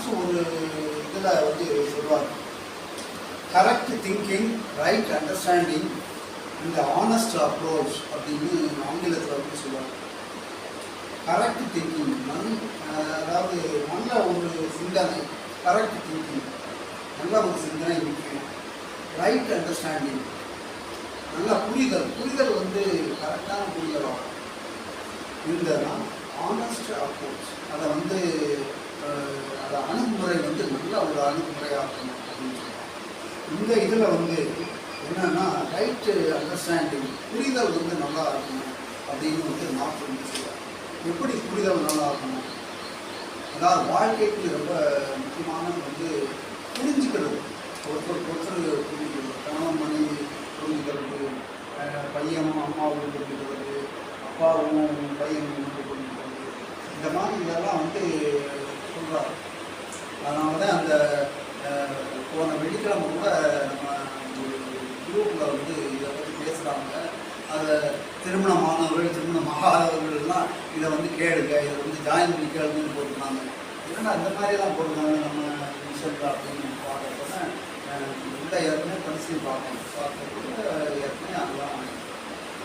Master ஒரு இதில் வந்து சொல்லுவார், கரெக்ட் திங்கிங், ரைட் அண்டர்ஸ்டாண்டிங் இந்த ஆனஸ்ட் அப்ரோச் அப்படின்னு ஆங்கிலத்தில் வந்து சொல்லுவாங்க. கரெக்ட் திங்கிங் அதாவது நல்ல ஒரு சிந்தனை, கரெக்ட் திங்கிங் நல்ல ஒரு சிந்தனை முக்கியம். ரைட் அண்டர்ஸ்டாண்டிங் நல்ல புரிதல், புரிதல் வந்து கரெக்டான புரிதலாகும். இருந்ததுதான் ஆனஸ்ட் அப்ரோச், அதை வந்து அதை அணுகுமுறை வந்து நல்ல ஒரு அணுகுமுறையாகணும் அப்படின்னு சொல்லுவாங்க. இந்த இதில் வந்து என்னன்னா ரைட்டு அண்டர்ஸ்டாண்டிங், புரிதல் வந்து நல்லா இருக்கணும் அப்படின்னு வந்து மாற்றம் வந்து சொல்லுவாங்க. எப்படி புரிதல் நல்லா இருக்கணும், அதாவது வாழ்க்கைக்கு ரொம்ப முக்கியமானது வந்து புரிஞ்சுக்கிறது, ஒருத்தருக்கு ஒருத்தர் புரிஞ்சுக்கிறது, கணவன் மனைவி புரிஞ்சுக்கிறது, பையனும் அம்மாவும் புரிஞ்சுக்கிறது, அப்பாவும் பையனும் புரிஞ்சுக்கிறது, இந்த மாதிரி இதெல்லாம் வந்து சொல்கிறார். அதனால தான் அந்த போன வெள்ளிக்கிழமை கூட நம்ம குரூப்பில் வந்து இதை பற்றி பேசுகிறாங்க. அதை திருமணமானவர்கள் திருமணமாகாதவர்கள்லாம் இதை வந்து கேளுங்க, இதை வந்து ஜாயின் பண்ணி கேளுங்கன்னு போட்டுருந்தாங்க. இல்லைன்னா அந்த மாதிரிலாம் போட்டுருந்தாங்க நம்ம விஷயத்தில் அப்படின்னு பார்க்கறப்ப இல்லை ஏற்கனவே பரிசீலனை பார்க்கறதுக்கு ஏற்கனவே அதெல்லாம்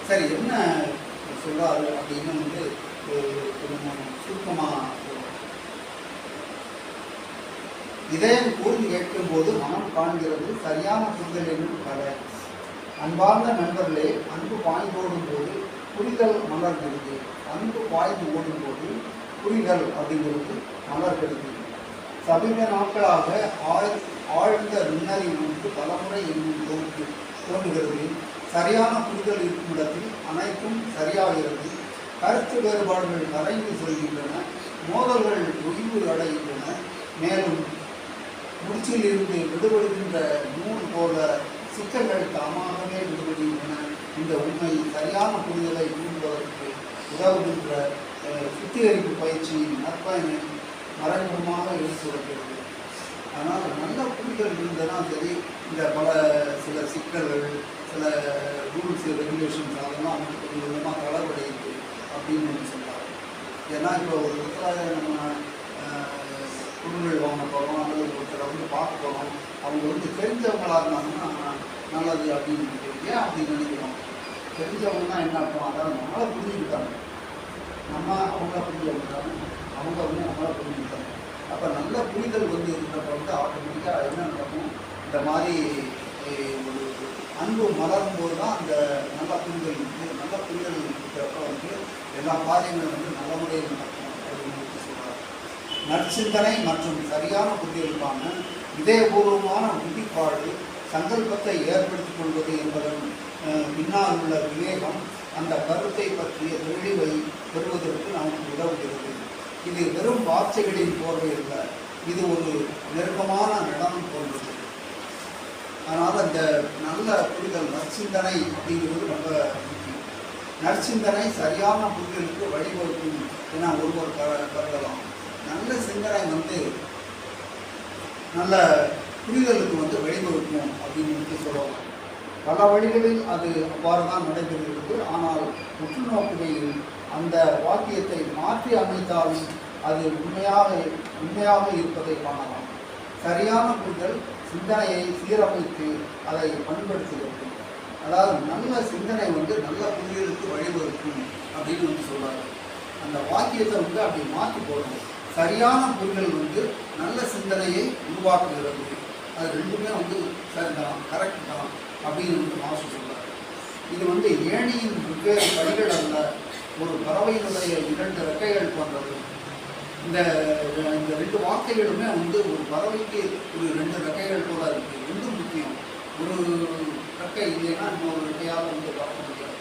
சரி என்ன சொல்கிறாரு அப்படின்னு வந்து கொஞ்சம் சுருக்கமாக சொல்லுவோம். இதயம் கூர்ந்து கேட்கும்போது மனம் காண்கிறது சரியான புரிதல் என்னும் கலை. அன்பார்ந்த நண்பர்களே, அன்பு பாய்ந்து ஓடும்போது புரிதல் மலர்கிறது. அன்பு பாய்ந்து ஓடும்போது புரிதல் அப்படிங்கிறது மலர்கிறது. சமீப நாட்களாக ஆழ்ந்த நுண்ணறிவு ஒன்று பலமுறை என்னும் தொகுப்பு தோன்றுகிறது. சரியான புரிதல் இருக்கும் இடத்தில் அனைத்தும் சரியாகிறது. கருத்து வேறுபாடுகள் கரைந்து செல்கின்றன, மோதல்கள் ஒய்வு அடைகின்றன. மேலும் முடிச்சில் இருந்து விடுபடுகின்ற நூல் போல சிக்கல்கள் தாமாகவே விடுபடுகின்றன. இந்த உண்மை சரியான புரிதலை தூண்டுவதற்கு உதவுகின்ற சுத்திகரிப்பு பயிற்சியின் நற்பயனை மறைமுகமாக எடுத்துரைக்கிறது. ஆனால் நல்ல புரிதல் இருந்ததுன்னா சரி, இந்த சில சிக்கல்கள், சில ரூல்ஸ் ரெகுலேஷன்ஸ் அதெல்லாம் வந்து கொஞ்சம் விதமாக தளர்வடையுது அப்படின்னு சொல்கிறாங்க. ஏன்னா இப்போ ஒரு இடத்துல நம்ம பொருள்கள் வாங்க போகிறோம் அல்லது ஒருத்தரை வந்து பார்க்க போகிறோம், அவங்க வந்து தெரிஞ்சவங்களாக இருந்தாங்கன்னா நல்லது அப்படின்னு ஏன் அப்படின்னு நினைக்கிறோம். தெரிஞ்சவங்கன்னா என்ன அர்த்தம், அதாவது நம்மளை புரிஞ்சுக்கிட்டாங்க, நம்ம அவங்கள புரிஞ்சுக்கிட்டாங்க, அவங்க வந்து நம்மளை புரிஞ்சுக்கிட்டாங்க. அப்போ நல்ல புரிதல் வந்து இருக்கிறப்ப வந்து ஆட்டோமேட்டிக்காக என்ன நடக்கும், இந்த மாதிரி ஒரு அன்பு மலரும் போது தான் அந்த நல்ல புரிதல் இருக்குது. நல்ல புரிதல் இருக்கிறப்ப வந்து எல்லா காரியங்களும் வந்து நல்ல முறையில் நடக்கும் அப்படின்னு சொல்கிறார். நற்சிந்தனை மற்றும் சரியான புரிதலுக்கான இதயபூர்வமான உறுதிப்பாடு சங்கல்பத்தை ஏற்படுத்திக் கொள்வது என்பதன் பின்னால் உள்ள விவேகம் அந்த கருத்தை பற்றிய தெளிவை பெறுவதற்கு நமக்கு உதவுகிறது. இது வெறும் வார்த்தைகளின் போர்வை அல்ல, இது ஒரு நெருக்கமான நடனம் போன்றது. அதனால் அந்த நல்ல புரிதல் நற்சிந்தனை அப்படிங்கிறது ரொம்ப முக்கியம். நற்சிந்தனை சரியான புரிதலுக்கு வழிவகுக்கும் என ஒருவர் கருதலாம். நல்ல சிந்தனை வந்து நல்ல புரிதலுக்கு வந்து வழிவகுக்கும் அப்படின்னு சொல்லலாம். பல வழிகளில் அது அவ்வாறு தான் நடைபெறுகிறது. ஆனால் உற்று நோக்குகையில் அந்த வாக்கியத்தை மாற்றி அமைத்தாலும் அது உண்மையாக இருப்பதை காணலாம். சரியான புரிதல் சிந்தனையை சீரமைத்து அதை பண்படுத்துகிறது. அதாவது நல்ல சிந்தனை வந்து நல்ல புரிதலுக்கு வழிவகுக்கும் அப்படின்னு வந்து சொல்கிறாங்க. அந்த வாக்கியத்தை வந்து அப்படி மாற்றி போடணும். சரியான புரிதல் வந்து நல்ல சிந்தனையை உருவாக்குகிறது. அது ரெண்டுமே வந்து சரிதான், கரெக்ட் தான் அப்படின்னு வந்து மாஸ்டர் சொல்கிறார். இது வந்து ஏணியின் வெவ்வேறு படிகள் அல்ல, ஒரு பறவையினுடைய 2 ரெக்கைகள் போன்றது. இந்த ரெண்டு வார்த்தைகளுமே வந்து ஒரு பறவைக்கு ஒரு 2 ரெக்கைகள் போல இருக்குது. ரெண்டும் முக்கியம். ஒரு ரெக்கை இல்லைன்னா இன்னொரு ரெக்கையால் வந்து பறக்க முடியாது.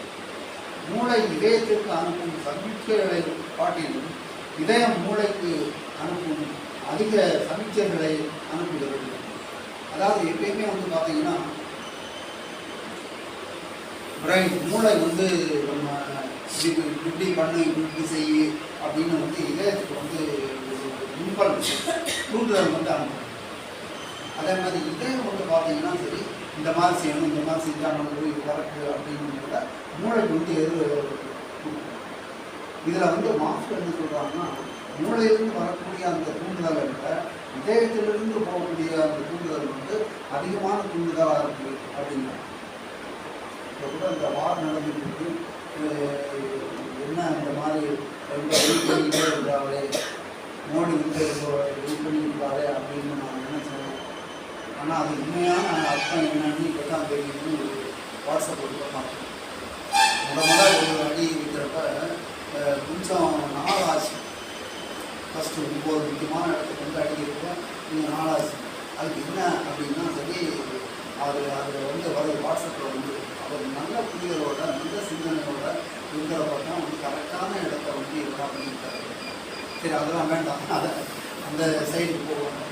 மூளை இதயத்திற்கு அனுப்பும் சமிக்கைகளை காட்டிலும் இதயம் மூளைக்கு அனுப்பும் அதிக சமிச்சைகளை அனுப்புகிறது. அதாவது எப்பயுமே வந்து பார்த்தீங்கன்னா பிரெயின் மூளை வந்து நம்ம இப்படி பண்ணு இப்படி செய்யு அப்படின்னு வந்து இதயத்துக்கு வந்து இம்பல் தூண்டுதல் வந்து அனுப்பும். அதே மாதிரி இதயம் வந்து பார்த்தீங்கன்னா சரி, இந்த மாதிரி செய்யணும், இந்த மாதிரி செஞ்சால் நமக்கு இது கரெக்டு அப்படின்னு மூளைக்கு வந்து இதில் வந்து மாஸ்டர் என்ன சொல்கிறாங்கன்னா, மூளையிலிருந்து வரக்கூடிய அந்த தூண்டுதலை விட இதயத்திலிருந்து போகக்கூடிய அந்த தூண்டுதல் வந்து அதிகமான தூண்டுதலாக இருக்குது அப்படிங்கிறாங்க. இப்போ கூட இந்த வார் நடந்துட்டு இருக்கு, என்ன இந்த மாதிரி ரொம்ப வெயிட் பண்ணிக்கிட்டே இருந்தாலே, மோடி வந்து வெயிட் பண்ணியிருக்காரு அப்படின்னு நான் நினச்சேன். ஆனால் அது உண்மையான அர்த்தம் என்னன்னு இப்போ தான் தெரியுதுன்னு ஒரு வாட்ஸ்அப்பில் கூட பார்த்தேன். முதல்ல ஒரு அடி வைக்கிறப்ப கொஞ்சம் நாள் ஆச்சு. ஃபஸ்ட்டு 9 முக்கியமான இடத்துக்கு வந்து அடிக்கிறப்ப நீங்கள் நாளாச்சு. அதுக்கு என்ன அப்படின்னா சரி, அதில் வந்து வாட்ஸ்அப்பில் வந்து அவர் நல்ல புரிதலோட நல்ல சிந்தனையோட இருக்கிறப்ப தான் வந்து கரெக்டான இடத்த வந்து இருக்கா பண்ணியிருக்காரு. சரி, அதெல்லாம் வேண்டாம், அதை அந்த சைடுக்கு போவாங்க.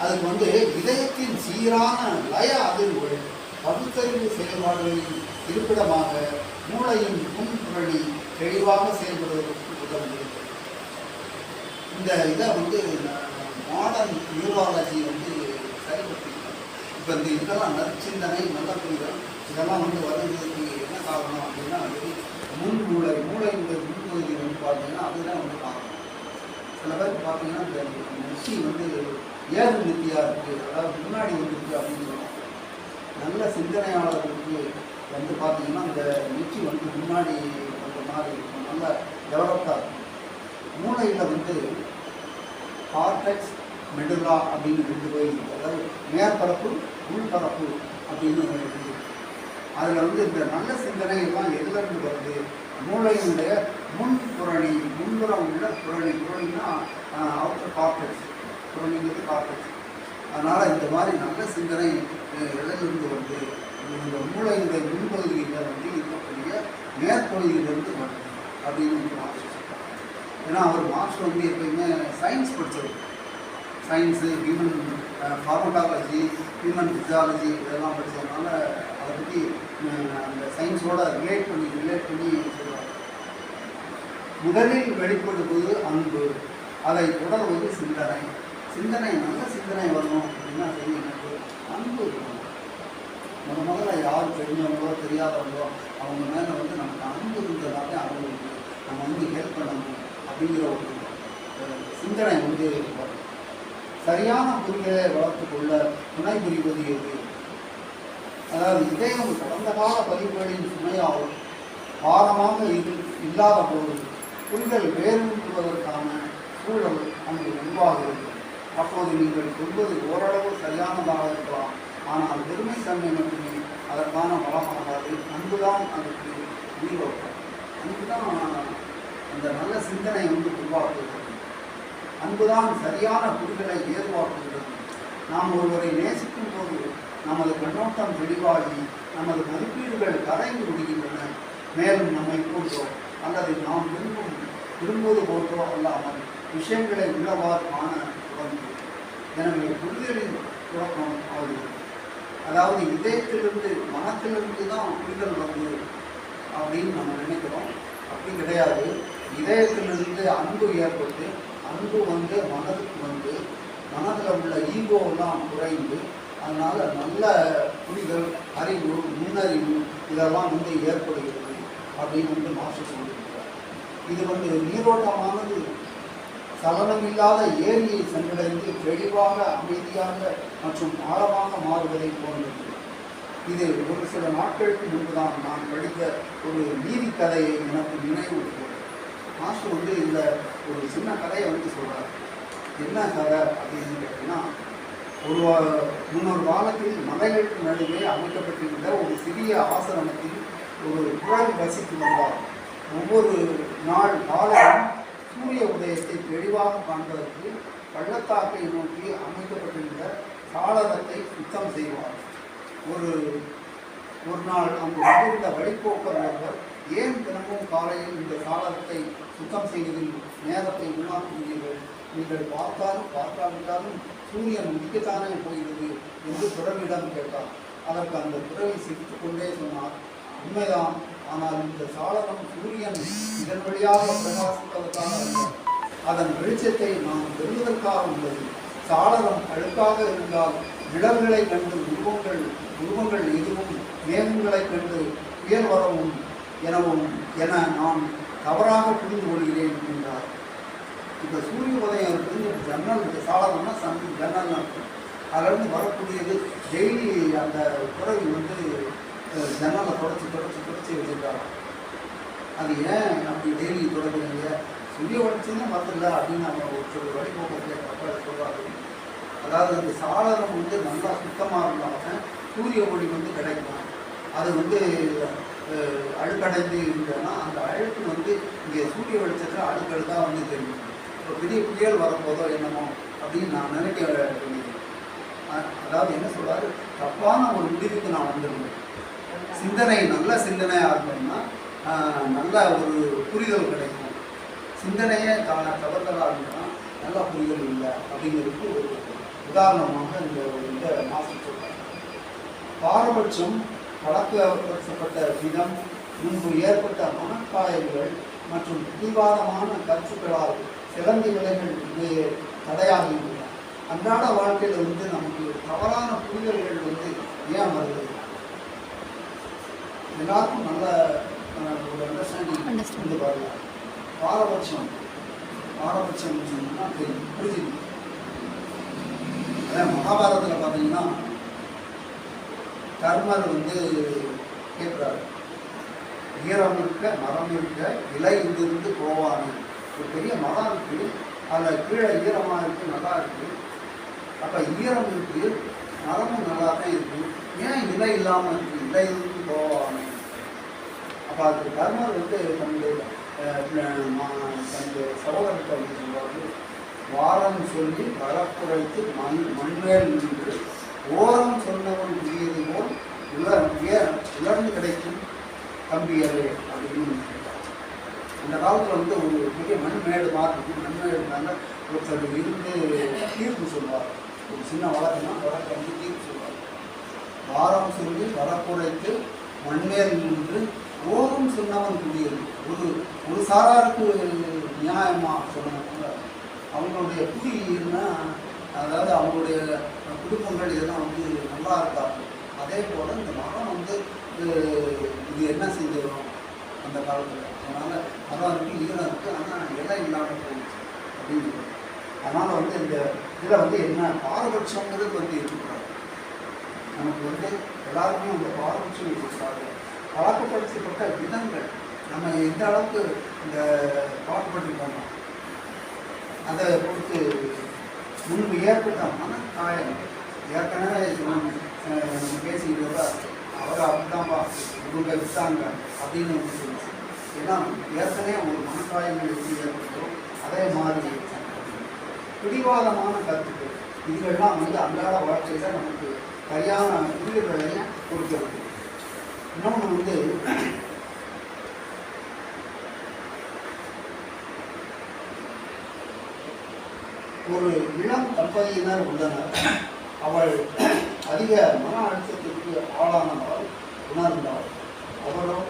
அதுக்கு வந்து இதயத்தின் சீரான லய அதிர்வுகள் பகுத்தறிவு செயல்பாடுகளின் இருப்பிடமாக மூளையின் முன்புரணி தெளிவாக செயல்படுவதற்கு உதவுகிறது. இந்த இதை வந்து மாடர்ன் நியூராலஜி வந்து செயல்படுத்திக்கிறாங்க. இப்போ இந்த இதெல்லாம் நற்சிந்தனை, நல்ல புரிதல் இதெல்லாம் வந்து வருவதற்கு என்ன காரணம் அப்படின்னா வந்து மூளையினுடைய முன்பகுதி வந்து பார்த்தீங்கன்னா அதுதான் வந்து காரணம். சில பேருக்கு பார்த்தீங்கன்னா இந்த நெச்சி வந்து ஏறு நெத்தியாக இருக்குது, அதாவது முன்னாடி வந்துருக்கு அப்படின்னு சொல்லுவாங்க. நல்ல சிந்தனையாளர்களுக்கு வந்து பார்த்தீங்கன்னா இந்த நெச்சி வந்து முன்னாடி வந்த மாதிரி இருக்கும், நல்ல டெவலப்டாக இருக்கும். மூளையில் வந்து கார்டெக்ஸ் மெடுலா அப்படின்னு 2 இருக்குது. அதாவது மேற்பரப்பு உள்பரப்பு அப்படின்னு இருக்குது. அதில் வந்து இந்த நல்ல சிந்தனை எல்லாம் எதுலேருந்து வருது? மூளையினுடைய முன்புறம் உள்ள புறணினா அவுட்டர் கார்டெக்ஸ், புறணிங்கிறது கார்டெக்ஸ். அதனால் இந்த மாதிரி நல்ல சிந்தனை எதிலிருந்து வருது? இந்த மூளையினுடைய முன்பகுதியில் வந்து இருக்கக்கூடிய மேற்பகுதியிலிருந்து வருது அப்படின்னு மார்க்ஸ் சொல்கிறார். ஏன்னா அவர் மார்க்ஸ் வந்து எப்பயுமே சயின்ஸ் படித்தவர். Science, human pharmacology, human physiology இதெல்லாம் படித்ததுனால அதை பற்றி அந்த சயின்ஸோட ரிலேட் பண்ணி சொல்லுவாங்க. முதலில் வெளிப்படுவது அன்பு, அதை தொடர்வது சிந்தனை. சிந்தனை நல்ல சிந்தனை வரணும் அப்படின்னா சரி, எனக்கு அன்பு இருக்கணும். முதல்ல யார் தெரிஞ்சவங்களோ தெரியாதவங்களோ அவங்க மேலே வந்து நமக்கு அன்பு இருந்ததாலே அவங்களுக்கு நம்ம வந்து ஹெல்ப் பண்ணணும் அப்படிங்கிற ஒரு சிந்தனை வந்து வரும். சரியான புரிதலை வளர்த்துக்கொள்ள துணை புரிவது எது? அதாவது இதயம் கடந்த கால பதிவுகளின் சுமையால் பாரமாக இல்லாத போது புரிதல் வேறுபடுவதற்கான சூழல் அங்கு உருவாகிறது. அப்போது நீங்கள் சொல்வது ஓரளவு சரியானதாக இருக்கலாம், ஆனால் பெருமைத்தன்மை மட்டுமே அதற்கான பலமாகாது. அன்புதான் அதற்கு உயிரோட்டம். அன்புதான் அந்த நல்ல சிந்தனை வந்து உருவாக்குகிறது. அன்புதான் சரியான புரிதலை ஏற்படுத்துகிறது. நாம் ஒருவரை நேசிக்கும் போது நமது கண்ணோட்டம் தெளிவாகி நமது மதிப்பீடுகள் கரைந்து விடுகின்றன. மேலும் நம்மை போன்றோ அல்லது நாம் விரும்புவது போன்றோ அல்லாமல் விஷயங்களை உள்ளவாறு காண தொடங்குகிறது. எனவே புரிதலின் துவக்கம் ஆகுது. அதாவது இதயத்திலிருந்து மனத்திலிருந்து தான் புரிதல் வந்து அப்படின்னு நம்ம நினைக்கிறோம். அப்படி கிடையாது. இதயத்திலிருந்து அன்பு ஏற்பட்டு அன்பு வந்து மனதுக்கு வந்து மனதில் உள்ள ஈகோவெல்லாம் குறைந்து அதனால் நல்ல புரிதல், அறிவு, நுண்ணறிவு இதெல்லாம் வந்து ஏற்படுகிறது அப்படின்னு வந்து மாஸ்டர் சொல்லியிருக்கிறார். இது வந்து நீரோட்டமானது சலனமில்லாத ஏரியை சென்றடைந்து தெளிவாக, அமைதியாக மற்றும் ஆழமாக மாறுவதை போன்றது. இது ஒரு சில நாட்களுக்கு முன்புதான் நான் படித்த ஒரு நீதி கதையை எனக்கு நினைவூட்டுகிறது. மாஸ்டர் வந்து இந்த ஒரு சின்ன கதையை வந்து சொல்கிறார். என்ன கதை அப்படின்னு கேட்டிங்கன்னா, ஒரு 300 காலத்தில் மலைகளுக்கு நடுவே அமைக்கப்பட்டிருந்த ஒரு சிறிய ஆசிரமத்தில் ஒரு குழாய் வசித்து வந்தார். ஒவ்வொரு நாள் காலையும் சூரிய உதயத்தை தெளிவாக காண்பதற்கு பள்ளத்தாக்கை நோக்கி அமைக்கப்பட்டிருந்த சாளரத்தை சுத்தம் செய்வார். ஒரு நாள் அங்கு வந்திருந்த வழிபோக்கர் ஒருவர், ஏன் தினமும் காலையில் இந்த சாளரத்தை சுத்தம் செய்வதில் நேரத்தை உருவாக்குகிறீர்கள்? நீங்கள் பார்க்காவிட்டாலும் சூரியன் உதிக்கத்தானே போகிறது என்று துறவியிடம் கேட்டார். அதற்கு அந்த துறவி சிரித்து கொண்டே சொன்னார், உண்மைதான், ஆனால் இந்த சாளரம் சூரியன் இதன் வழியாக பிரகாசிப்பதற்காக அல்ல, அதன் வெளிச்சத்தை நாம் பெறுவதற்காக உள்ளது. சாளரம் அழுக்காக இருந்தால் நிழல்களை கண்டு உருவங்கள் எதுவும் மேகங்களை கண்டு புயல் வரவும் என நான் தவறாக புரிந்து கொள்கிறேன் என்றார். இப்போ சூரிய உதயம் இருக்குது, ஜன்னல் இருக்குது, சாதாரண ஜன்னல் இருக்கும். அதிலேருந்து வரக்கூடியது டெய்லி அந்த துறவி வந்து ஜன்னலை தொடச்சி வச்சுருக்காங்க. அது ஏன் அப்படி டெய்லி தொடங்குறீங்க? சூரிய வெளிச்சமே வரல அப்படின்னு அவங்க ஒரு வழிபோக்கத்தில் கப்பலை சொல்கிறாங்க. அதாவது அந்த சாளரம் வந்து நல்லா சுத்தமாக இருந்தாலும் சூரிய ஒளி வந்து கிடைக்கும். அது வந்து அழுக்கடைந்து இருந்ததுன்னா அந்த அழுக்கு வந்து இங்கே சூரிய வெளிச்சத்தில் அழுக்கழுக்காக வந்து தெரியும். இப்போ பெரிய புயல் வரப்போதோ என்னமோ அப்படின்னு நான் நினைக்க வேண்டியது. அதாவது என்ன சொல்கிறாரு, தப்பான ஒரு முடிவுக்கு நான் வந்துருந்தேன். சிந்தனை நல்ல சிந்தனையாக இருந்தோம்னா நல்ல ஒரு புரிதல் கிடைக்கும். சிந்தனையே தவறுதலாக இருந்ததுன்னா நல்ல புரிதல் இல்லை அப்படிங்கிறதுக்கு ஒரு உதாரணமாக இந்த மாசம் சொல்கிறாங்க. பாரபட்சம் பழக்கப்படுத்தப்பட்ட விதம், முன்பு ஏற்பட்ட மனக்காயங்கள் மற்றும் பிடிவாதமான கருத்துக்களால் சிலந்தி விலைகள் தடையாகின்றன. அன்றாட வாழ்க்கையில் வந்து நமக்கு தவறான புரிதல்கள் வந்து ஏன் வருது? எல்லாருக்கும் நல்ல ஒரு அண்டர்ஸ்டாண்டிங் வந்து பாருங்க. பாரபட்சம் புரிஞ்சு அதான் மகாபாரதத்தில் பார்த்தீங்கன்னா கர்மர் வந்து கேட்குறாரு, ஈரம் இருக்க மரம் இருக்க இலை இருந்து போவானு. ஒரு பெரிய மரம் இருக்குது, அதில் கீழே ஈரமாக இருக்குது, நல்லா இருக்குது. அப்போ ஈரம் இருக்குது, மரமும் நல்லா தான் இருக்குது, ஏன் இலை இல்லாமல் இருக்குது? இலை இருந்து போவானு. அப்போ அதுக்கு கர்மர் வந்து தன்னுடைய சகோதரத்தை வந்து சொல்வாரு, வாரம் சொல்லி வரக்குறைத்து மண்மேல் நின்று ஓரம் சொன்னவன் புதியது போல் உலர்ந்து கிடைக்கும் தம்பியரே அப்படின்னு சொல்றாரு. அந்த காலத்தில் வந்து ஒரு பெரிய மண்மேடு மாதிரி இருக்கும். மண்மேடு மேலே ஒருத்தர் இருந்து தீர்ப்பு சொல்வார். ஒரு சின்ன வழக்குனா வழக்கை வந்து தீர்ப்பு சொல்வார். வாரம் சொல்லி வரக்குறைத்து மண்மேல் நின்று ஓரம் சொன்னவன் புதியது. ஒரு சாராருக்கு நியாயமாக சொல்லணும்ல, அவங்களுடைய புதினா அதாவது அவங்களுடைய குடும்பங்கள் இதெல்லாம் வந்து நல்லா இருக்காங்க. அதே போல் இந்த மரம் வந்து இது என்ன செஞ்சிடும் அந்த காலத்தில்? அதனால் மரம் இருக்குது, ஈரம் இருக்குது, ஆனால் இலை இல்லாமல் போயிடுச்சு அப்படின்னு சொல்லுவாங்க. அதனால் வந்து இந்த இதில் வந்து என்ன பாரபட்சங்கிறது வந்து இருக்கக்கூடாது. நமக்கு வந்து எல்லாருக்குமே அந்த பாரபட்சம் இருக்கக்கூடாது. பழக்கப்படுத்தப்பட்ட விதங்கள் நம்ம எந்த அளவுக்கு இந்த பழக்கப்பட்டிருக்கோமோ அதை பொறுத்து முன்பு ஏற்பட்ட மனக்காயம். ஏற்கனவே நம்ம பேசிக்கிட்டு அவரை அப்படித்தான்ப்பா இவங்க விட்டாங்க அப்படின்னு வந்து சொல்லுவோம். ஏன்னா ஏற்கனவே ஒரு மனக்காயங்கள் எப்படி ஏற்பட்டோ அதே மாதிரி பிடிவாதமான கருத்துக்கள் இதுகள்லாம் வந்து அன்றாட வாழ்க்கையில் நமக்கு சரியான புரிதல்களையும் கொடுக்கிறது. இன்னொன்று வந்து ஒரு இளம் தம்பதியினர் உள்ளனர். அவள் அதிக மன அழுத்தத்திற்கு ஆளானவள் உணர்ந்தாள். அவளும்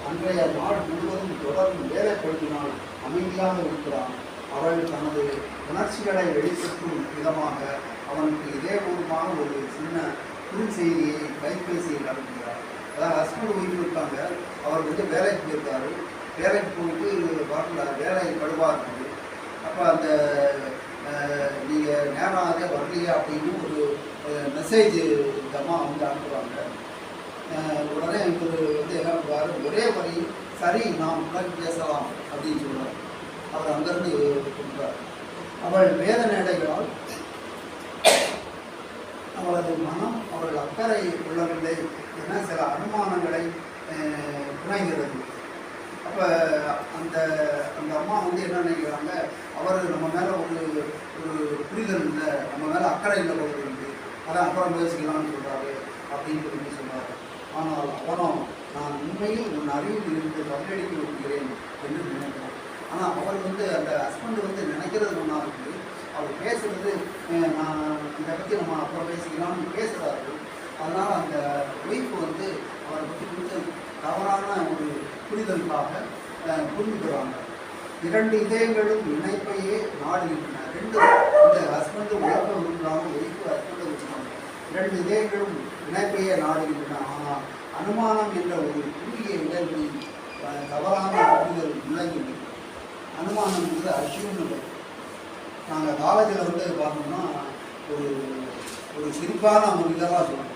அன்றைய நாள் முழுவதும் தொடர்ந்து வேலைப்படுத்தினால் அமைதியாக இருக்கிறான். அவள் தனது உணர்ச்சிகளை வெளிப்படுத்தும் விதமாக அவனுக்கு இதேபூர்வமான ஒரு சின்ன குறுஞ்செய்தியை கைபேசியில் அனுப்புகிறார். அதாவது ஹஸ்பண்ட் ஒய்ஃப் இருக்காங்க, அவர் வந்து வேலைக்கு போயிருக்காரு. வேலைக்கு போயிட்டு வரல, வேலை கடுவாக இருக்குது. அப்போ அந்த நீங்கள் நேராக வரலையே அப்படின்னு ஒரு மெசேஜ் விதமாக வந்து அனுப்புகிறாங்க. உடனே இவர் வந்து என்ன பண்ணுவார், ஒரே வரி சரி நாம் உடனே பேசலாம் அப்படின்னு சொல்கிறார். அவர் அங்கேருந்து கொடுக்குறார். அவள் வேதனைகளால் அவளது மனம் அவள் அக்கறை உள்ளவில்லை என சில அனுமானங்களை புனைகிறது. அப்போ அந்த அம்மா வந்து என்ன நினைக்கிறாங்க, அவர் நம்ம மேலே ஒரு புரிதல் இல்லை, நம்ம மேலே அக்கறை இல்லை போகிறது இருக்குது, அதான் அப்புறம் பேசிக்கலாம்னு சொல்கிறாரு அப்படின்னு சொல்லி சொல்கிறார். ஆனால் அவனும் நான் உண்மையில் உன் அறிவில் இருந்து பதிலடிக்க விடுகிறேன் என்று நினைக்கிறான். ஆனால் அவர் வந்து அந்த ஹஸ்பண்டு வந்து நினைக்கிறது ஒன்றா இருக்குது, அவர் பேசுகிறது நான் இதை பற்றி நம்ம அப்புறம் பேசிக்கலாம்னு பேசுகிறாரு. அதனால் அந்த ஒய்ஃப் வந்து அவரை பற்றி கொஞ்சம் தவறான ஒரு புரிதலுக்காக புரிஞ்சுக்கிறாங்க. இரண்டு இதயங்களும் இணைப்பையே நாடுகின்றன. இந்த ஹஸ்பண்டு ஒய்ஃபை விரும்புகிறாங்க, ஒய்ஃபு ஹஸ்பண்டை வச்சுக்காங்க. இரண்டு இதயங்களும் இணைப்பையே நாடுகின்றன. ஆனால் அனுமானம் என்ற ஒரு குறுகிய இடைவெளி தவறான புரிதல் விளங்குகிறது. அனுமானம் என்பது அசியூம் நாங்கள் காலேஜில் வந்து பார்த்தோம்னா ஒரு ஒரு சிரிப்பான ஒரு இதெல்லாம் சொல்லுவோம்.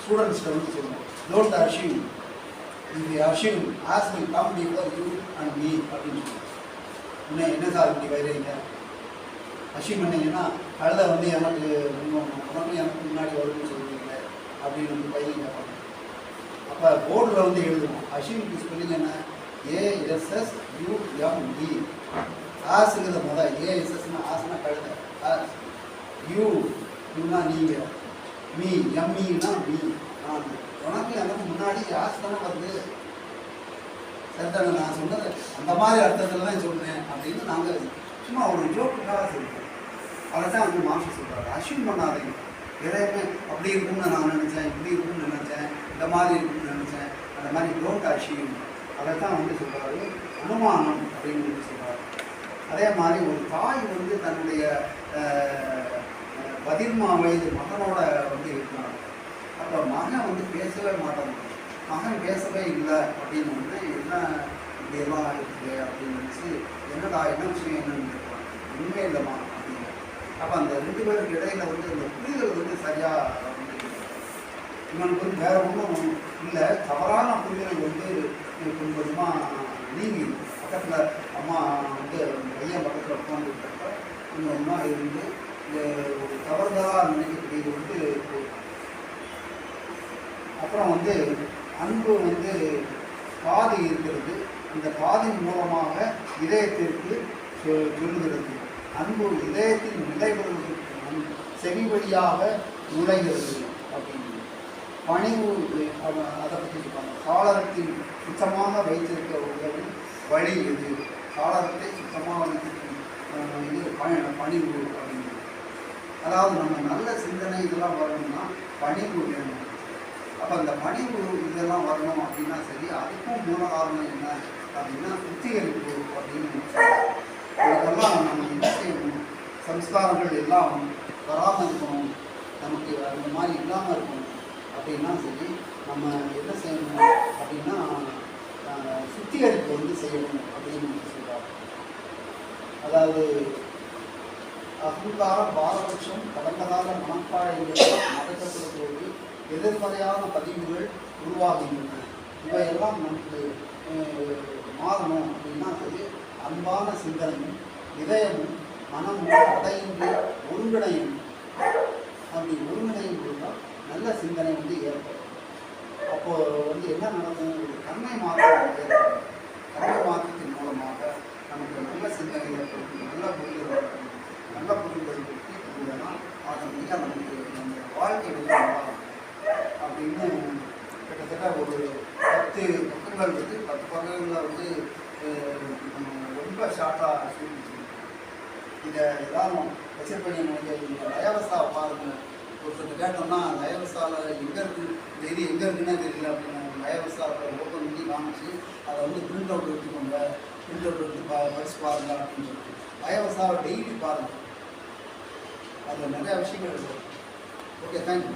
ஸ்டூடெண்ட்ஸ்கிட்ட வந்து சொல்லுவோம், டோன்ட் அஷ்யூம், இது assume as will come before you and me அப்படின்னு சொல்லுவோம். இன்னும் என்ன சார் இப்படி வைக்கிறீங்க, அஷ்யூம் பண்ணிங்கன்னா கழுதை வந்து எனக்கு உனக்கும் எனக்கு முன்னாடி வரும்னு சொல்லுவீங்க அப்படின்னு வந்து பையன் கேட்பாங்க. அப்போ போர்டில் வந்து எழுதுவோம், அஷ்யூம் ஸ்பெல்லிங் என்ன, ஏஎஸ்எஸ் யூஎம்இ. ஆஸுங்கிறத முதல் ஏஎஸ்எஸ்னா ஆஸ்னா கழுதை, ஆஸ் யூ யூனா நீங்கள், மீ எம்இனா மீ நான். உனக்கு எனக்கு முன்னாடி ஆஸ் தானே வருது, சரிதானே நான் சொன்னது அந்த மாதிரி அர்த்தத்தில் தான் சொல்கிறேன் அப்படின்னு நாங்கள் சும்மா ஒரு ஜோக்குக்காக சொல்லுவோம். அதை தான் வந்து மாஸ்டர் சொல்கிறாரு, அஷ்யூம் பண்ணாதீங்க, எதையுமே அப்படி இருக்கும்னு நான் நினச்சேன், இப்படி இருக்கும்னு நினச்சேன், இந்த மாதிரி இருக்கும்னு நினச்சேன், அந்த மாதிரி டோன்ட் அஷ்யூம். அதை தான் வந்து சொல்கிறாரு அனுமானம் அப்படின்னு வந்து சொல்கிறாரு. அதே மாதிரி ஒரு தாய் வந்து தன்னுடைய 13 வயது மகனோட வந்து இருக்கிறாங்க. அப்போ மகன் வந்து பேசவே மாட்டாங்க, மகன் பேசவே இல்லை அப்படின்னு வந்து என்ன இப்படியெல்லாம் இருக்குது அப்படின்னு நினச்சி என்னடா என்ன விஷயம் என்னன்னு கேட்பாங்க. உண்மை இல்லைம்மா அப்படின்னு. அப்போ அந்த 2 பேருக்கு இடையில வந்து அந்த புரிதல் வந்து சரியாக வந்து இவனுக்கு வந்து வேறு ஒன்றும் இல்லை, தவறான புரிதல் வந்து கொஞ்சம் கொஞ்சமாக நீங்கி பக்கத்தில் அம்மா வந்து பையன் பக்கத்தில் உட்காந்துருக்கிறப்ப கொஞ்சம் கொஞ்சமாக இருந்து ஒரு தவறுதலாக நினைக்கக்கூடியது வந்து அப்புறம் வந்து அன்பு வந்து பாதி இருக்கிறது, இந்த பாதியின் மூலமாக இதயத்திற்கு சொல்லுகிறது. அன்பு இதயத்தின் நிலைபெறுவதற்கு செவி வழியாக நுழைகிறது அப்படின்னு. பணிவு அதை பற்றி சொல்லுவாங்க, சாளரத்தில் சுத்தமாக வைத்திருக்க உதவும் வழி எது, சாளரத்தை சுத்தமாக வைத்திருக்கும் இது பணிவு அப்படின்னு. அதாவது நம்ம நல்ல சிந்தனை இதெல்லாம் வரணும்னா பணிவு வேணும். அப்போ அந்த பணிவு இதெல்லாம் வரணும் அப்படின்னா சரி, அதுக்கும் மூல காரணம் என்ன அப்படின்னா சுத்திகரிப்பு அப்படின்னு. இதெல்லாம் நம்ம என்ன செய்யணும், சம்ஸ்காரங்கள் எல்லாம் வராமல் இருக்கணும், நமக்கு அந்த மாதிரி இல்லாமல் இருக்கணும் அப்படின்னா சரி, நம்ம என்ன செய்யணும் அப்படின்னா சுத்திகரிப்பு வந்து செய்யணும் அப்படின்னு சொல்கிறார். அதாவது அகங்கார பாரபட்சம் கடந்தகால மனப்பாறைகள் நடக்கப்பட்ட போது எதிர்மறையான பதிவுகள் உருவாகின்றன. இவையெல்லாம் நமக்கு மாறணும் அப்படின்னா சரி, அன்பான சிந்தனையும் இதயமும் மனமும் அடைந்து ஒருங்கிணையும். அப்படி ஒருங்கிணையும் இருந்தால் நல்ல சிந்தனை வந்து ஏற்படும். அப்போது வந்து என்ன நடக்கும், ஒரு கண்ணை மாற்றம் ஏற்படும். கண்ணை மாற்றத்தின் மூலமாக நமக்கு நல்ல சிந்தனை ஏற்படும், நல்ல புரிதல் ஏற்படும். நல்ல புரிதல் பற்றி கூடனா ஆட்டோமேட்டிக்காக நமக்கு நம்ம வாழ்க்கை வந்து அப்படின்னு கிட்டத்தட்ட ஒரு 10 பக்கங்கள் வந்து 10 பக்கங்களில் வந்து ரொம்ப ஷார்ட்டாக சொல்லிச்சு. இதை எல்லாரும் வச்சிருப்பீங்க நினைக்கிறீங்க. லயவஸ்தாவை பாருங்கள், ஒருத்தர் கேட்டோம்னா லயவஸ்தாவில் எங்கே இருக்குது, இந்த இது எங்கே இருக்குன்னே தெரியல அப்படின்னு லயவஸ்தாவை ஓப்பன் பண்ணி காமிச்சு அதை வந்து பிரிண்ட் அவுட் எடுத்துக்கோங்க, பிரிண்ட் அவுட் எடுத்து படிச்சு பாருங்க அப்படின்னு சொல்லிட்டு லயவஸ்தாவை டெய்லி பாருங்கள், அதில் நிறையா விஷயங்கள் இருக்குது. Okay, thank you.